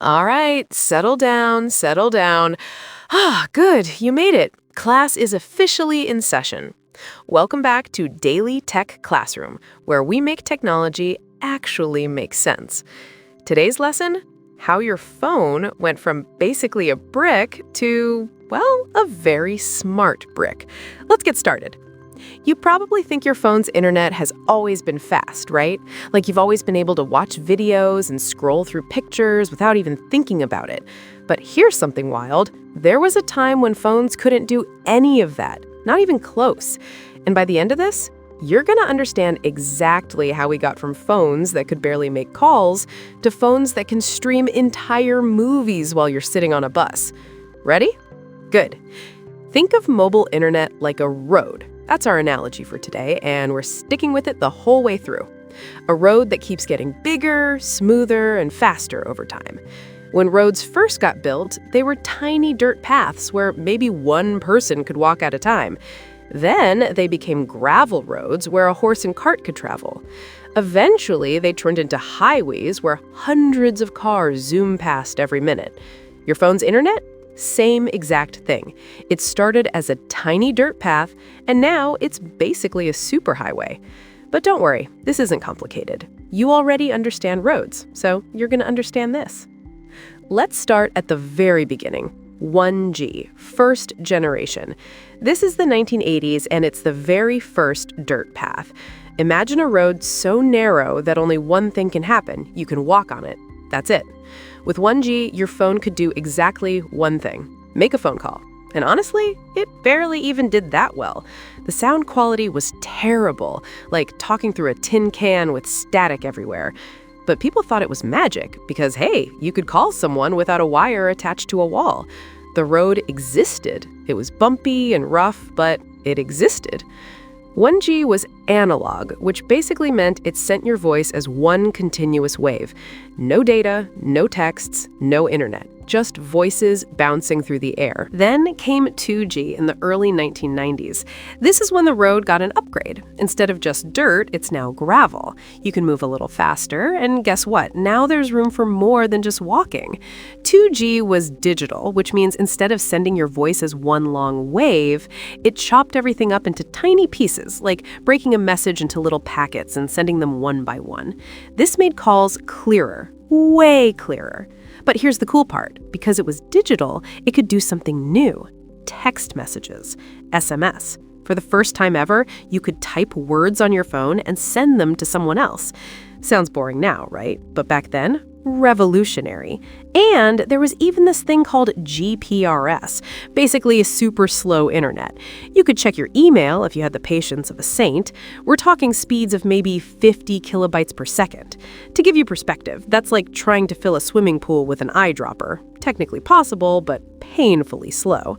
All right, settle down, settle down. Ah, good, you made it. Class is officially in session. Welcome back to Daily Tech Classroom, where we make technology actually make sense. Today's lesson, how your phone went from basically a brick to, well, a very smart brick. Let's get started. You probably think your phone's internet has always been fast, right? Like you've always been able to watch videos and scroll through pictures without even thinking about it. But here's something wild. There was a time when phones couldn't do any of that, not even close. And by the end of this, you're going to understand exactly how we got from phones that could barely make calls to phones that can stream entire movies while you're sitting on a bus. Ready? Good. Think of mobile internet like a road. That's our analogy for today, and we're sticking with it the whole way through. A road that keeps getting bigger, smoother, and faster over time. When roads first got built, they were tiny dirt paths where maybe one person could walk at a time. Then they became gravel roads where a horse and cart could travel. Eventually, they turned into highways where hundreds of cars zoom past every minute. Your phone's internet? Same exact thing. It started as a tiny dirt path, and now it's basically a superhighway. But don't worry, this isn't complicated. You already understand roads, so you're going to understand this. Let's start at the very beginning. 1G, first generation. This is the 1980s, and it's the very first dirt path. Imagine a road so narrow that only one thing can happen. You can walk on it. That's it. With 1G, your phone could do exactly one thing, make a phone call. And honestly, it barely even did that well. The sound quality was terrible, like talking through a tin can with static everywhere. But people thought it was magic because, hey, you could call someone without a wire attached to a wall. The road existed. It was bumpy and rough, but it existed. 1G was analog, which basically meant it sent your voice as one continuous wave. No data, no texts, no internet, just voices bouncing through the air. Then came 2G in the early 1990s. This is when the road got an upgrade. Instead of just dirt, it's now gravel. You can move a little faster, and guess what? Now there's room for more than just walking. 2G was digital, which means instead of sending your voice as one long wave, it chopped everything up into tiny pieces, like breaking a message into little packets and sending them one by one. This made calls clearer, way clearer. But here's the cool part. Because it was digital, it could do something new. Text messages, SMS. For the first time ever, you could type words on your phone and send them to someone else. Sounds boring now, right? But back then, revolutionary. And there was even this thing called GPRS, basically a super slow internet. You could check your email if you had the patience of a saint. We're talking speeds of maybe 50 kilobytes per second. To give you perspective, that's like trying to fill a swimming pool with an eyedropper. Technically possible, but painfully slow.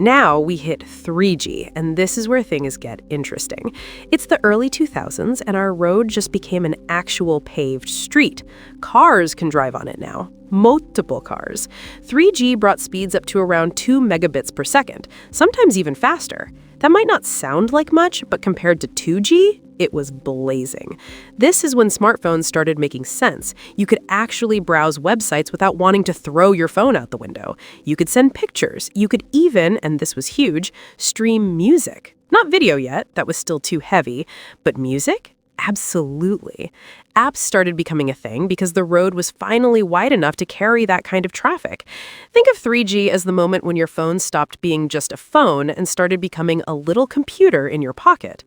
Now we hit 3G, and this is where things get interesting. It's the early 2000s, and our road just became an actual paved street. Cars can drive on it now. Multiple cars. 3G brought speeds up to around 2 megabits per second, sometimes even faster. That might not sound like much, but compared to 2G, it was blazing. This is when smartphones started making sense. You could actually browse websites without wanting to throw your phone out the window. You could send pictures. You could even, and this was huge, stream music. Not video yet, that was still too heavy, but music? Absolutely. Apps started becoming a thing because the road was finally wide enough to carry that kind of traffic. Think of 3G as the moment when your phone stopped being just a phone and started becoming a little computer in your pocket.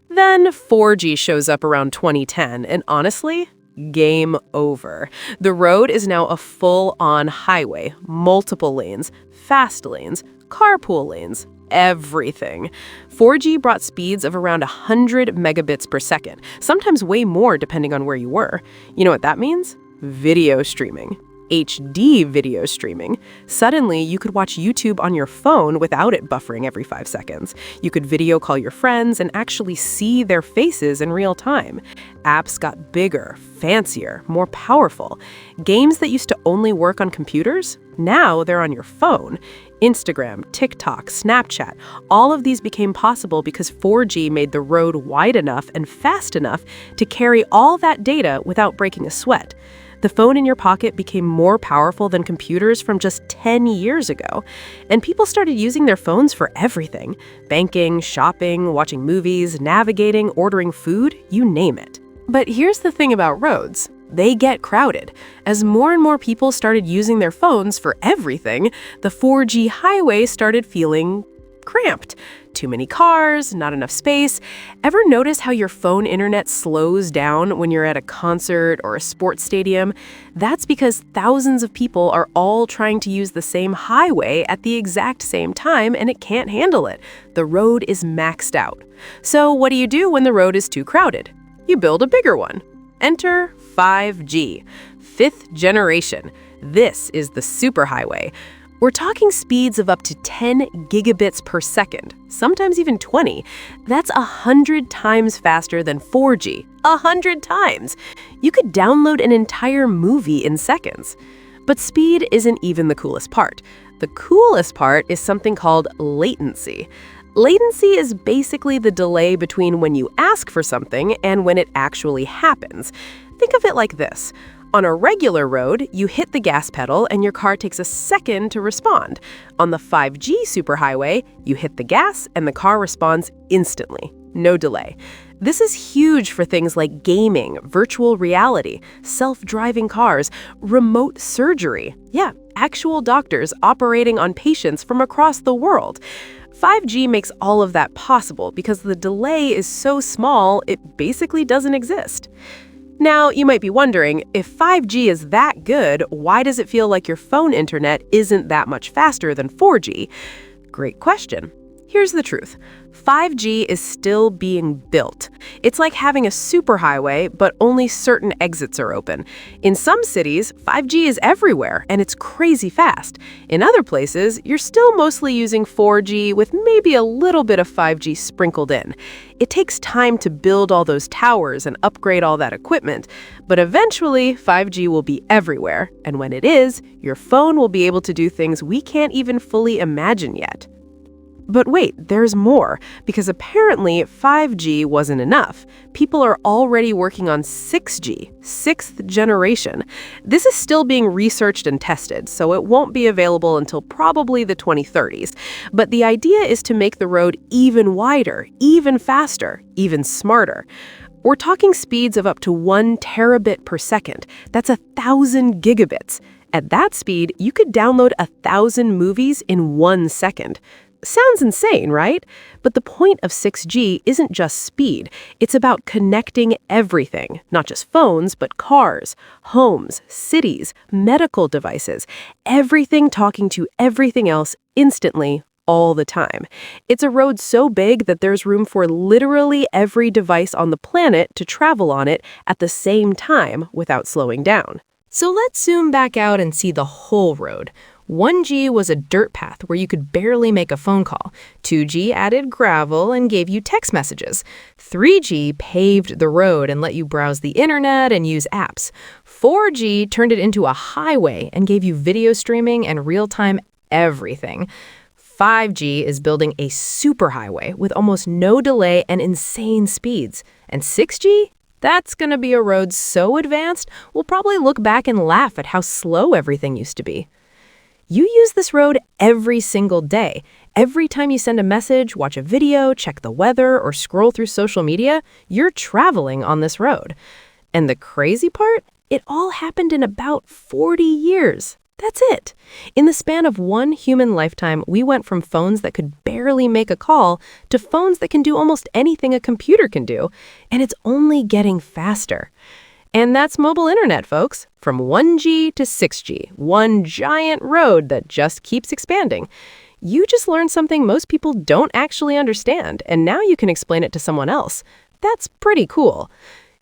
Then 4G shows up around 2010, and honestly, game over. The road is now a full-on highway, multiple lanes, fast lanes, carpool lanes, everything. 4G brought speeds of around 100 megabits per second, sometimes way more depending on where you were. You know what that means? Video streaming. HD video streaming. Suddenly, you could watch YouTube on your phone without it buffering every 5 seconds. You could video call your friends and actually see their faces in real time. Apps got bigger, fancier, more powerful. Games that used to only work on computers, now they're on your phone. Instagram, TikTok, Snapchat, all of these became possible because 4G made the road wide enough and fast enough to carry all that data without breaking a sweat. The phone in your pocket became more powerful than computers from just 10 years ago, and people started using their phones for everything: banking, shopping, watching movies, navigating, ordering food, you name it. But here's the thing about roads. They get crowded. As more and more people started using their phones for everything, the 4G highway started feeling cramped. Too many cars, not enough space. Ever notice how your phone internet slows down when you're at a concert or a sports stadium? That's because thousands of people are all trying to use the same highway at the exact same time, and it can't handle it. The road is maxed out. So what do you do when the road is too crowded? You build a bigger one. Enter 5G, fifth generation. This is the superhighway. We're talking speeds of up to 10 gigabits per second, sometimes even 20. That's 100 times faster than 4G. 100 times! You could download an entire movie in seconds. But speed isn't even the coolest part. The coolest part is something called latency. Latency is basically the delay between when you ask for something and when it actually happens. Think of it like this. On a regular road, you hit the gas pedal and your car takes a second to respond. On the 5G superhighway, you hit the gas and the car responds instantly. No delay. This is huge for things like gaming, virtual reality, self-driving cars, remote surgery. Yeah, actual doctors operating on patients from across the world. 5G makes all of that possible because the delay is so small, it basically doesn't exist. Now, you might be wondering, if 5G is that good, why does it feel like your phone internet isn't that much faster than 4G? Great question. Here's the truth. 5G is still being built. It's like having a superhighway, but only certain exits are open. In some cities, 5G is everywhere, and it's crazy fast. In other places, you're still mostly using 4G with maybe a little bit of 5G sprinkled in. It takes time to build all those towers and upgrade all that equipment, but eventually 5G will be everywhere, and when it is, your phone will be able to do things we can't even fully imagine yet. But wait, there's more, because apparently 5G wasn't enough. People are already working on 6G, sixth generation. This is still being researched and tested, so it won't be available until probably the 2030s. But the idea is to make the road even wider, even faster, even smarter. We're talking speeds of up to 1 terabit per second. That's 1,000 gigabits. At that speed, you could download 1,000 movies in 1 second. Sounds insane, right? But the point of 6G isn't just speed. It's about connecting everything, not just phones, but cars, homes, cities, medical devices, everything talking to everything else instantly, all the time. It's a road so big that there's room for literally every device on the planet to travel on it at the same time without slowing down. So let's zoom back out and see the whole road. 1G was a dirt path where you could barely make a phone call. 2G added gravel and gave you text messages. 3G paved the road and let you browse the internet and use apps. 4G turned it into a highway and gave you video streaming and real-time everything. 5G is building a superhighway with almost no delay and insane speeds. And 6G? That's going to be a road so advanced, we'll probably look back and laugh at how slow everything used to be. You use this road every single day. Every time you send a message, watch a video, check the weather, or scroll through social media, you're traveling on this road. And the crazy part? It all happened in about 40 years. That's it. In the span of one human lifetime, we went from phones that could barely make a call to phones that can do almost anything a computer can do. And it's only getting faster. And that's mobile internet, folks. From 1G to 6G, one giant road that just keeps expanding. You just learned something most people don't actually understand, and now you can explain it to someone else. That's pretty cool.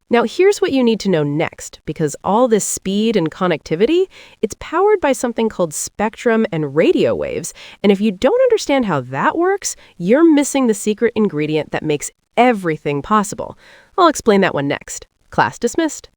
Now, here's what you need to know next, because all this speed and connectivity, it's powered by something called spectrum and radio waves, and if you don't understand how that works, you're missing the secret ingredient that makes everything possible. I'll explain that one next. Class dismissed.